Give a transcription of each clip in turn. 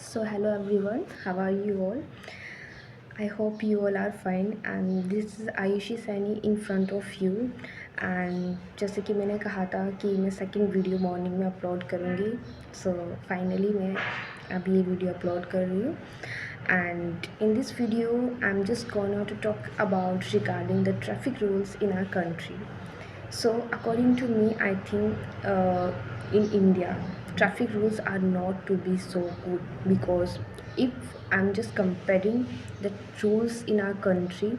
So, hello everyone, how are you all? I hope you all are fine and this is Ayushi Saini in front of you and जैसे कि मैंने कहा था कि मैं सेकंड वीडियो मॉर्निंग में अपलोड करूँगी सो फाइनली मैं अभी ये वीडियो अपलोड कर रही हूँ and in this video I'm just going to talk about regarding the traffic rules in our country. So according to me, I think in India, traffic rules are not to be so good because if I'm just comparing the rules in our country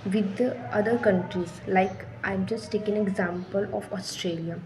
with the other countries, like I'm just taking an example of Australia.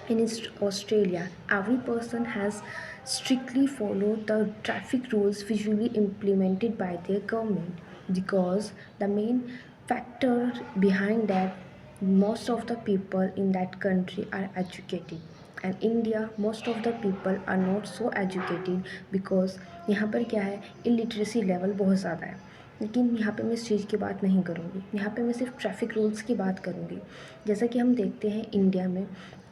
In Australia, every person has strictly followed the traffic rules visually implemented by their government because the main factor behind that most of the people in that country are educated and India most of the people are not so educated because यहाँ पर क्या है illiteracy level बहुत ज़्यादा है लेकिन यहाँ पे मैं इस चीज़ की बात नहीं करूँगी यहाँ पे मैं सिर्फ ट्रैफिक रूल्स की बात करूँगी जैसा कि हम देखते हैं इंडिया में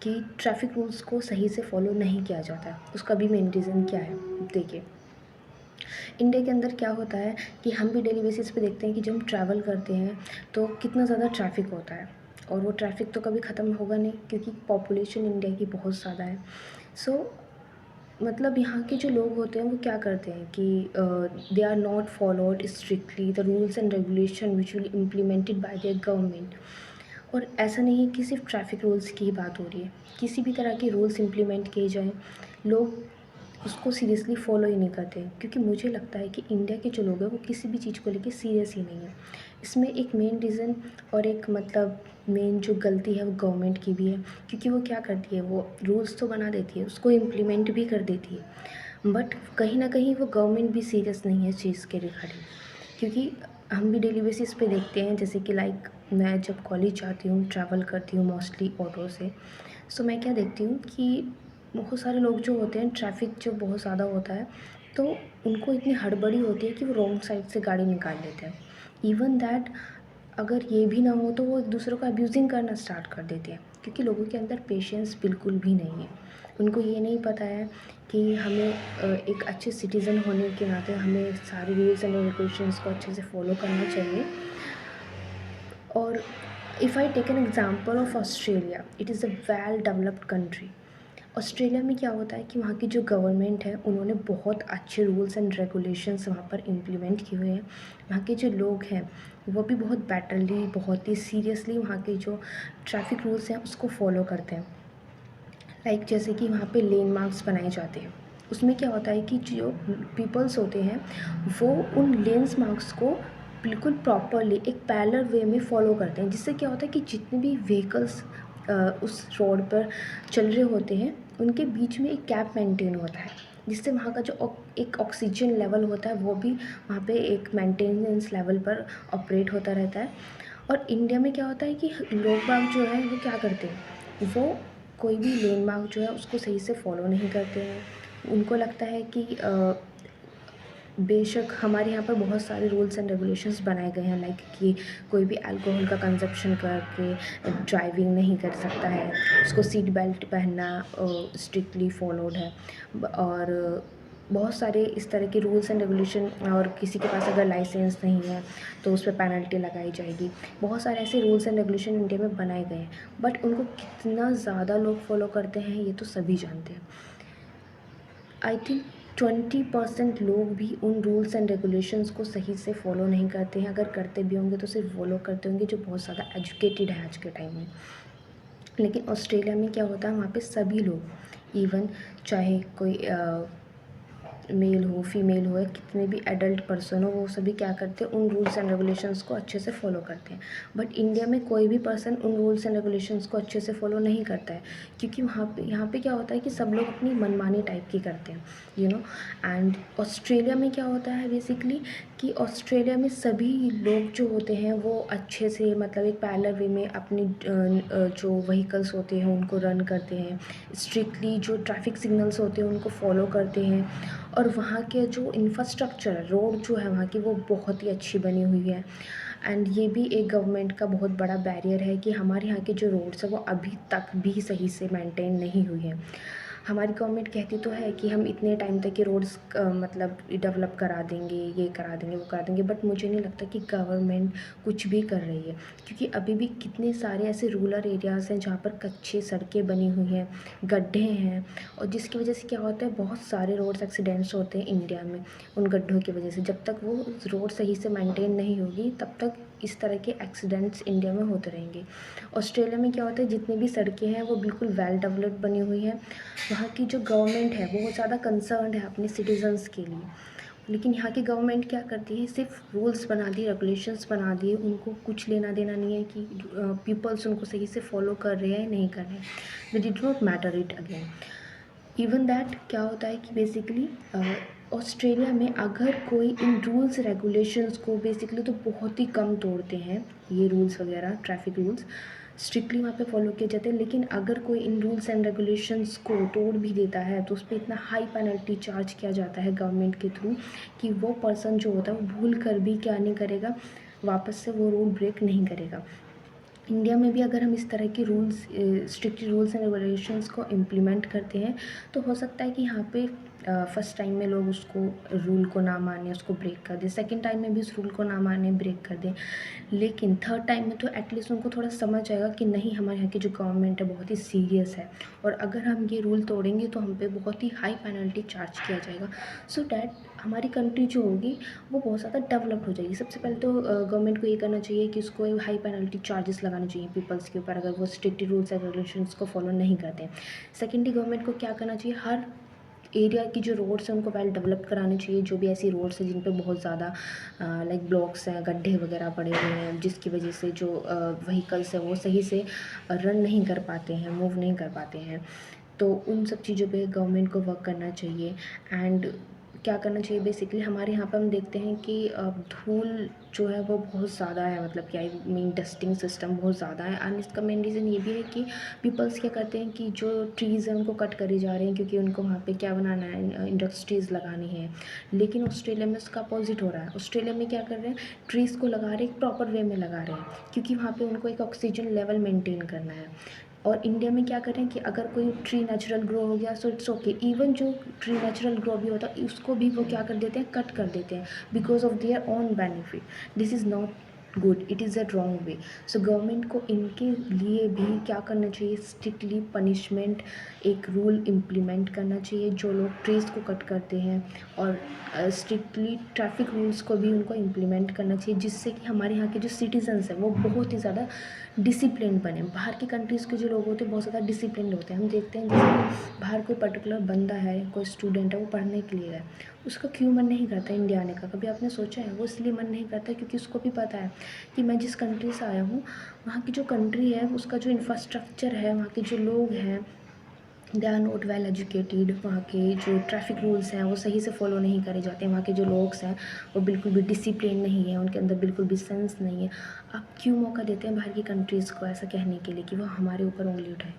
कि ट्रैफिक रूल्स को सही से फॉलो नहीं किया जाता है उसका भी मेन रीज़न क्या है देखिए इंडिया के अंदर क्या होता है कि हम भी डेली बेसिस पे देखते हैं कि जब हम ट्रैवल करते हैं तो कितना ज़्यादा ट्रैफिक होता है और वो ट्रैफिक तो कभी ख़त्म होगा नहीं क्योंकि पॉपुलेशन इंडिया की बहुत ज़्यादा है सो मतलब यहाँ के जो लोग होते हैं वो क्या करते हैं कि they are not followed strictly the rules and regulation which will implemented by their government और ऐसा नहीं है कि सिर्फ ट्रैफिक रूल्स की ही बात हो रही है किसी भी तरह के रूल्स इम्प्लीमेंट किए जाएँ लोग उसको सीरियसली फॉलो ही नहीं करते हैं क्योंकि मुझे लगता है कि इंडिया के जो लोग हैं वो किसी भी चीज़ को लेके सीरियस ही नहीं है इसमें एक मेन रीज़न और एक मतलब मेन जो गलती है वो गवर्नमेंट की भी है क्योंकि वो क्या करती है वो रूल्स तो बना देती है उसको इम्प्लीमेंट भी कर देती है बट कहीं ना कहीं वो गवर्नमेंट भी सीरियस नहीं है इस चीज़ के रिगार्डिंग क्योंकि हम भी डेली बेसिस पे देखते हैं जैसे कि लाइक मैं जब कॉलेज जाती हूँ ट्रैवल करती हूँ मोस्टली ऑटो से सो मैं क्या देखती हूँ कि बहुत सारे लोग जो होते हैं ट्रैफिक जो बहुत ज़्यादा होता है तो उनको इतनी हड़बड़ी होती है कि वो रॉन्ग साइड से गाड़ी निकाल लेते हैं इवन दैट अगर ये भी ना हो तो वो एक दूसरे को अब्यूज़िंग करना स्टार्ट कर देते हैं क्योंकि लोगों के अंदर पेशेंस बिल्कुल भी नहीं है उनको ये नहीं पता है कि हमें एक अच्छे सिटीज़न होने के नाते हमें सारे रूल्स एंड रेगुलेशंस को अच्छे से फॉलो करना चाहिए और if I take an example of Australia it is a well developed country Australia में क्या होता है कि वहाँ की जो गवर्नमेंट है उन्होंने बहुत अच्छे रूल्स एंड रेगुलेशंस वहाँ पर इम्प्लीमेंट किए हुए हैं वहाँ के जो लोग हैं वो भी बहुत बेटरली बहुत ही सीरियसली वहाँ के जो ट्रैफिक रूल्स हैं उसको फॉलो करते हैं लाइक जैसे कि वहाँ पे लेन मार्क्स बनाए जाते हैं उसमें क्या होता है कि जो पीपल्स होते हैं वो उन लेंस मार्क्स को बिल्कुल प्रॉपरली एक पैरेलल वे में फॉलो करते हैं जिससे क्या होता है कि जितने भी व्हीकल्स उस रोड पर चल रहे होते हैं उनके बीच में एक गैप मेंटेन होता है जिससे वहाँ का जो एक ऑक्सीजन लेवल होता है वो भी वहाँ पे एक मेंटेनेंस लेवल पर ऑपरेट होता रहता है और इंडिया में क्या होता है कि लोग बाग जो है वो क्या करते हैं वो कोई भी लैंडमार्क जो है उसको सही से फॉलो नहीं करते हैं उनको लगता है कि बेशक हमारे यहाँ पर बहुत सारे रूल्स एंड रेगुलेशंस बनाए गए हैं लाइक कि कोई भी अल्कोहल का कंजप्शन करके ड्राइविंग नहीं कर सकता है उसको सीट बेल्ट पहनना स्ट्रिक्टली फॉलोड है और बहुत सारे इस तरह के रूल्स एंड रेगुलेशन और किसी के पास अगर लाइसेंस नहीं है तो उस पर पेनल्टी लगाई जाएगी बहुत सारे ऐसे रूल्स एंड रेगुलेशन इंडिया में बनाए गए हैं बट उनको कितना ज़्यादा लोग फॉलो करते हैं ये तो सभी जानते हैं आई थिंक 20% लोग भी उन रूल्स एंड रेगुलेशंस को सही से फॉलो नहीं करते हैं अगर करते भी होंगे तो सिर्फ वो लोग करते होंगे जो बहुत ज़्यादा एजुकेटेड है आज के टाइम में लेकिन ऑस्ट्रेलिया में क्या होता है वहाँ पे सभी लोग इवन चाहे कोई मेल हो फीमेल हो या कितने भी एडल्ट पर्सन हो वो सभी क्या करते हैं उन रूल्स एंड रेगुलेशंस को अच्छे से फॉलो करते हैं बट इंडिया में कोई भी पर्सन उन रूल्स एंड रेगुलेशंस को अच्छे से फॉलो नहीं करता है क्योंकि वहाँ पे यहाँ पे क्या होता है कि सब लोग अपनी मनमानी टाइप की करते हैं एंड ऑस्ट्रेलिया में क्या होता है बेसिकली कि ऑस्ट्रेलिया में सभी लोग जो होते हैं वो अच्छे से मतलब एक पैरेलल वे में अपनी जो व्हीकल्स होते हैं उनको रन करते हैं स्ट्रिक्टली जो ट्रैफिक सिग्नल्स होते हैं उनको फॉलो करते हैं और वहाँ के जो इंफ्रास्ट्रक्चर रोड जो है वहाँ की वो बहुत ही अच्छी बनी हुई है एंड ये भी एक गवर्नमेंट का बहुत बड़ा बैरियर है कि हमारे यहाँ के जो रोड्स हैं वो अभी तक भी सही से मेंटेन नहीं हुई हैं हमारी गवर्नमेंट कहती तो है कि हम इतने टाइम तक के रोड्स मतलब डेवलप करा देंगे, ये करा देंगे, वो करा देंगे, बट मुझे नहीं लगता कि गवर्नमेंट कुछ भी कर रही है, क्योंकि अभी भी कितने सारे ऐसे रूरल एरियाज़ हैं जहाँ पर कच्ची सड़कें बनी हुई हैं, गड्ढे हैं, और जिसकी वजह से क्या होता है, बहुत सारे रोड्स एक्सीडेंट्स होते हैं इंडिया में उन गड्ढों की वजह से। जब तक वो रोड सही से मेंटेन नहीं होगी तब तक इस तरह के एक्सीडेंट्स इंडिया में होते रहेंगे। ऑस्ट्रेलिया में क्या होता है, जितनी भी सड़कें हैं वो बिल्कुल वेल डेवलप्ड बनी हुई हैं। वहाँ की जो गवर्नमेंट है वो बहुत ज़्यादा कंसर्न्ड है अपने सिटीजन्स के लिए, लेकिन यहाँ की गवर्नमेंट क्या करती है, सिर्फ रूल्स बना दिए, रेगुलेशंस बना दिए, उनको कुछ लेना देना नहीं है कि पीपल्स उनको सही से फॉलो कर रहे हैं या नहीं कर रहे हैं। They did not matter it again. Even that क्या होता है कि बेसिकली ऑस्ट्रेलिया में अगर कोई इन रूल्स रेगुलेशंस को बेसिकली तो बहुत ही कम तोड़ते हैं, ये रूल्स वगैरह ट्रैफिक रूल्स स्ट्रिक्टली वहाँ पे फॉलो किए जाते हैं, लेकिन अगर कोई इन रूल्स एंड रेगुलेशंस को तोड़ भी देता है तो उस पर इतना हाई पेनल्टी चार्ज किया जाता है गवर्नमेंट के थ्रू कि वो पर्सन जो होता है वो भूल कर भी क्या नहीं करेगा, वापस से वो रूल ब्रेक नहीं करेगा। इंडिया में भी अगर हम इस तरह के rules strict rules and regulations को इम्प्लीमेंट करते हैं तो हो सकता है कि यहाँ पे फर्स्ट टाइम में लोग उसको रूल को ना माने, उसको ब्रेक कर दें, सेकंड टाइम में भी उस रूल को ना माने, ब्रेक कर दें, लेकिन थर्ड टाइम में तो एटलीस्ट उनको थोड़ा समझ आएगा कि नहीं, हमारे यहाँ की जो गवर्नमेंट है बहुत ही सीरियस है और अगर हम ये रूल तोड़ेंगे तो हम पे बहुत ही हाई पेनल्टी चार्ज किया जाएगा, सो डैट हमारी कंट्री जो होगी वो बहुत ज़्यादा डेवलप्ड हो जाएगी। सबसे पहले तो गवर्नमेंट को ये करना चाहिए कि उसको हाई पेनल्टी चार्जेस लगाने चाहिए पीपल्स के ऊपर अगर वो स्ट्रिक्ट रूल्स एंड रेगुलेशंस को फॉलो नहीं करते हैं। सेकेंडली गवर्नमेंट को क्या करना चाहिए, हर एरिया की जो रोड्स हैं उनको वेल डेवलप कराने चाहिए। जो भी ऐसी रोड्स हैं जिन पे बहुत ज़्यादा लाइक ब्लॉक्स हैं, गड्ढे वगैरह पड़े हुए हैं, जिसकी वजह से जो व्हीकल्स हैं वो सही से रन नहीं कर पाते हैं, मूव नहीं कर पाते हैं, तो उन सब चीज़ों पे गवर्नमेंट को वर्क करना चाहिए। एंड क्या करना चाहिए, बेसिकली हमारे यहाँ पर हम देखते हैं कि धूल जो है वो बहुत ज़्यादा है, मतलब क्या आई मीन डस्टिंग सिस्टम बहुत ज़्यादा है, एंड इसका मेन रीज़न ये भी है कि पीपल्स क्या करते हैं कि जो ट्रीज़ हैं उनको कट करे जा रहे हैं क्योंकि उनको वहाँ पे क्या बनाना है, इंडस्ट्रीज़ लगानी है। लेकिन ऑस्ट्रेलिया में उसका अपोजिट हो रहा है। ऑस्ट्रेलिया में क्या कर रहे हैं, ट्रीज़ को लगा रहे हैं, एक प्रॉपर वे में लगा रहे हैं क्योंकि वहाँ पे उनको एक ऑक्सीजन लेवल मेंटेन करना है। और इंडिया में क्या करें कि अगर कोई ट्री नेचुरल ग्रो हो गया सो इट्स ओके, इवन जो ट्री नेचुरल ग्रो भी होता है उसको भी वो क्या कर देते हैं, कट कर देते हैं because of their own benefit. This is not good, it is a wrong way. So government को इनके लिए भी क्या करना चाहिए, स्ट्रिक्टली पनिशमेंट, एक रूल इम्प्लीमेंट करना चाहिए जो लोग ट्रीज़ को कट करते हैं, और स्ट्रिक्टली ट्रैफिक रूल्स को भी उनको इम्प्लीमेंट करना चाहिए जिससे कि हमारे यहाँ के जो सिटीजन्स हैं वो बहुत ही ज़्यादा डिसिप्लिन बने। बाहर की कंट्रीज़ के जो लोग होते हैं बहुत ज़्यादा डिसिप्लिन होते हैं। हम देखते हैं जैसे कि बाहर कोई पर्टिकुलर बंदा है, कोई स्टूडेंट है, वो पढ़ने के लिए है, उसका क्यों मन नहीं करता इंडिया आने का, कभी आपने सोचा है? वो इसलिए मन नहीं करता क्योंकि उसको भी पता है कि मैं जिस कंट्री से आया हूँ वहाँ की जो कंट्री है उसका जो इंफ्रास्ट्रक्चर है, वहाँ के जो लोग हैं, they are not well educated, वहाँ के जो ट्रैफिक रूल्स हैं वो सही से फॉलो नहीं करे जाते हैं, वहाँ के जो लोग हैं वो बिल्कुल भी डिसिप्लिन नहीं है, उनके अंदर बिल्कुल भी सेंस नहीं है। आप क्यों मौका देते हैं बाहर की कंट्रीज़ को ऐसा कहने के लिए कि वो हमारे ऊपर उंगली उठाए?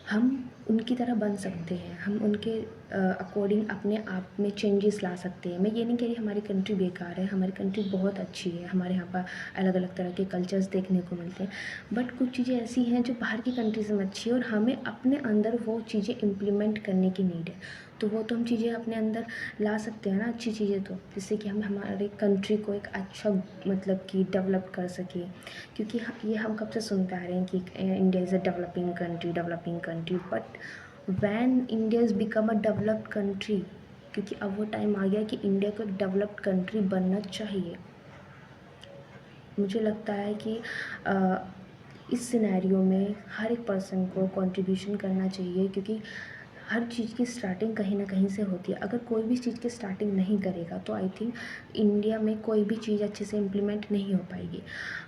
हम उनकी तरह बन सकते हैं, हम उनके अकॉर्डिंग अपने आप में चेंजेस ला सकते हैं। मैं ये नहीं कह रही हमारी कंट्री बेकार है, हमारी कंट्री बहुत अच्छी है, हमारे यहाँ पर अलग अलग तरह के कल्चर्स देखने को मिलते हैं, बट कुछ चीज़ें ऐसी हैं जो बाहर की कंट्रीज़ में अच्छी है और हमें अपने अंदर वो चीज़ें इम्प्लीमेंट करने की नीड है। तो वो तो हम चीज़ें अपने अंदर ला सकते हैं ना, अच्छी चीज़ें, तो जिससे कि हम हमारे कंट्री को एक अच्छा मतलब कि डेवलप कर सकें। क्योंकि ये हम कब से सुनते आ रहे हैं कि India is a developing country, but when India is become a developed country, क्योंकि अब वो टाइम आ गया कि इंडिया को एक डेवलप्ड कंट्री बनना चाहिए। मुझे लगता है कि इस सिनेरियो में हर एक पर्सन को कंट्रीब्यूशन करना चाहिए, क्योंकि हर चीज़ की स्टार्टिंग कहीं ना कहीं से होती है। अगर कोई भी चीज़ की स्टार्टिंग नहीं करेगा तो आई थिंक इंडिया में कोई भी चीज़ अच्छे से इम्प्लीमेंट नहीं हो पाएगी।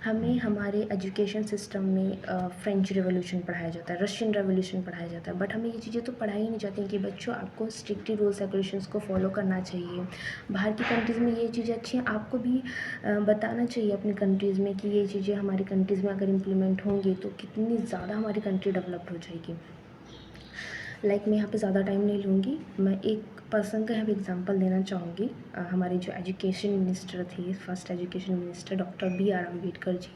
हमें हमारे एजुकेशन सिस्टम में फ्रेंच रेवोल्यूशन पढ़ाया जाता है, रशियन रेवोल्यूशन पढ़ाया जाता है, बट हमें ये चीज़ें तो पढ़ाई ही नहीं जाती कि बच्चों आपको स्ट्रिक्टली रूल्स रेगुलेशंस को फॉलो करना चाहिए। बाहर की कंट्रीज़ में ये चीज़ें अच्छी हैं, आपको भी बताना चाहिए अपनी कंट्रीज़ में कि ये चीज़ें हमारी कंट्रीज़ में अगर इम्प्लीमेंट होंगी तो कितनी ज़्यादा हमारी कंट्री डेवलप्ड हो जाएगी। लाइक मैं यहाँ पे ज़्यादा टाइम नहीं लूँगी, मैं एक पर्सन का यहाँ पे एग्जांपल देना चाहूँगी। हमारे जो एजुकेशन मिनिस्टर थे, first education minister doctor B R Ambedkar ji,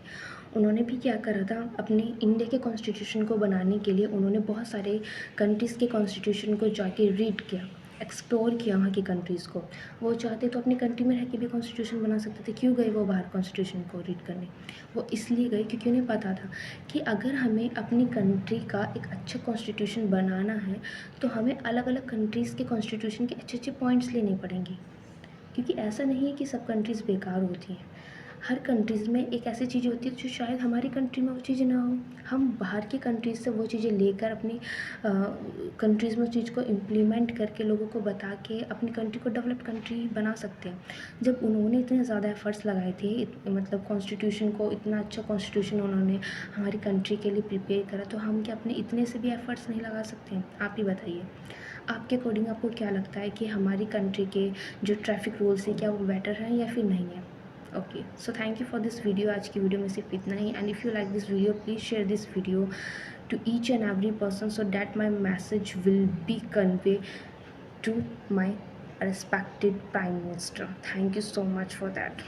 उन्होंने भी क्या करा था, अपने इंडिया के कॉन्स्टिट्यूशन को बनाने के लिए उन्होंने बहुत सारे कंट्रीज़ के कॉन्स्टिट्यूशन को जाके रीड किया, एक्सप्लोर किया वहाँ की कंट्रीज़ को। वो चाहते तो अपनी कंट्री में रह के भी कॉन्स्टिट्यूशन बना सकते थे, क्यों गए वो बाहर कॉन्स्टिट्यूशन को रीड करने? वो इसलिए गए क्योंकि उन्हें पता था कि अगर हमें अपनी कंट्री का एक अच्छा कॉन्स्टिट्यूशन बनाना है तो हमें अलग अलग कंट्रीज़ के कॉन्स्टिट्यूशन के अच्छे अच्छे पॉइंट्स लेने पड़ेंगे। क्योंकि ऐसा नहीं है कि सब कंट्रीज़ बेकार होती हैं, हर कंट्रीज़ में एक ऐसी चीज़ होती है जो शायद हमारी कंट्री में वो चीज़ ना हो। हम बाहर की कंट्रीज़ से वो चीज़ें लेकर अपनी कंट्रीज़ में उस चीज़ को इम्प्लीमेंट करके लोगों को बता के अपनी कंट्री को डेवलप्ड कंट्री बना सकते हैं। जब उन्होंने इतने ज़्यादा एफ़र्ट्स लगाए थे, मतलब कॉन्स्टिट्यूशन को, इतना अच्छा कॉन्स्टिट्यूशन उन्होंने हमारी कंट्री के लिए प्रिपेयर करा, तो हम क्या अपने इतने से भी एफ़र्ट्स नहीं लगा सकते हैं? आप ही बताइए। आपके अकॉर्डिंग आपको क्या लगता है कि हमारी कंट्री के जो ट्रैफ़िक रूल्स हैं क्या वो बेटर हैं या फिर नहीं है? Okay, so thank you for this video. आज की वीडियो में सिर्फ इतना ही। And if you like this video please share this video to each and every person so that my message will be convey to my respected Prime Minister. Thank you so much for that.